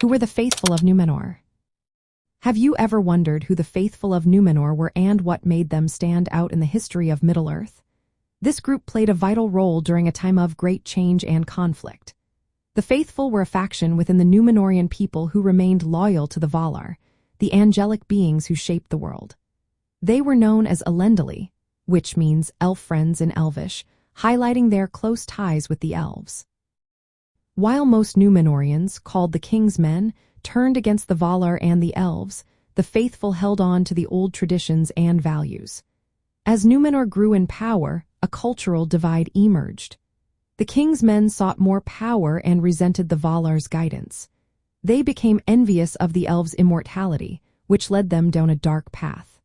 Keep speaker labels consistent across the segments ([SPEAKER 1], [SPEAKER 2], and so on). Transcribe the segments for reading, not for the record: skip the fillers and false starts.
[SPEAKER 1] Who were the Faithful of Númenor? Have you ever wondered who the Faithful of Númenor were and what made them stand out in the history of Middle-earth? This group played a vital role during a time of great change and conflict. The Faithful were a faction within the Númenorian people who remained loyal to the Valar, the angelic beings who shaped the world. They were known as Elendil, which means elf friends in Elvish, highlighting their close ties with the elves. While most Númenorians, called the King's Men, turned against the Valar and the elves, the Faithful held on to the old traditions and values. As Numenor grew in power, a cultural divide emerged. The King's Men sought more power and resented the Valar's guidance. They became envious of the elves' immortality, which led them down a dark path.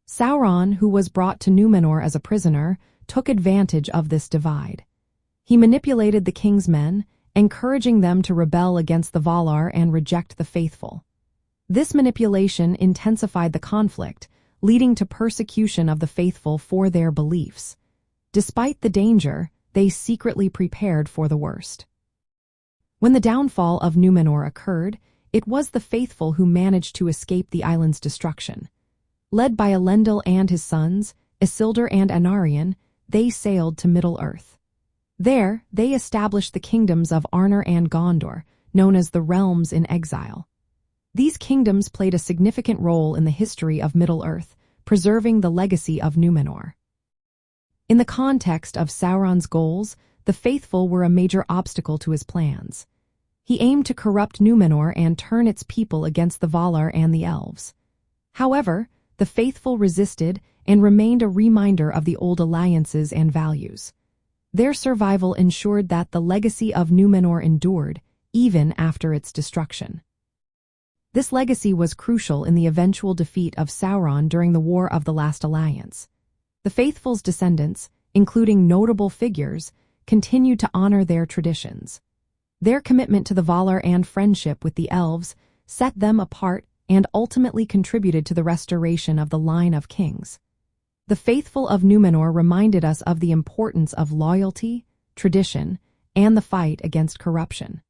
[SPEAKER 1] Sauron, who was brought to Numenor as a prisoner, took advantage of this divide. He manipulated the King's Men, encouraging them to rebel against the Valar and reject the Faithful. This manipulation intensified the conflict, leading to persecution of the Faithful for their beliefs. Despite the danger, they secretly prepared for the worst. When the downfall of Numenor occurred, it was the Faithful who managed to escape the island's destruction. Led by Elendil and his sons, Isildur and Anarion, they sailed to Middle-earth. There, they established the kingdoms of Arnor and Gondor, known as the Realms in Exile. These kingdoms played a significant role in the history of Middle-earth, preserving the legacy of Numenor. In the context of Sauron's goals, the Faithful were a major obstacle to his plans. He aimed to corrupt Numenor and turn its people against the Valar and the Elves. However, the Faithful resisted and remained a reminder of the old alliances and values. Their survival ensured that the legacy of Numenor endured, even after its destruction. This legacy was crucial in the eventual defeat of Sauron during the War of the Last Alliance. The Faithful's descendants, including notable figures, continued to honor their traditions. Their commitment to the Valar and friendship with the Elves set them apart and ultimately contributed to the restoration of the line of kings. The Faithful of Númenor reminded us of the importance of loyalty, tradition, and the fight against corruption.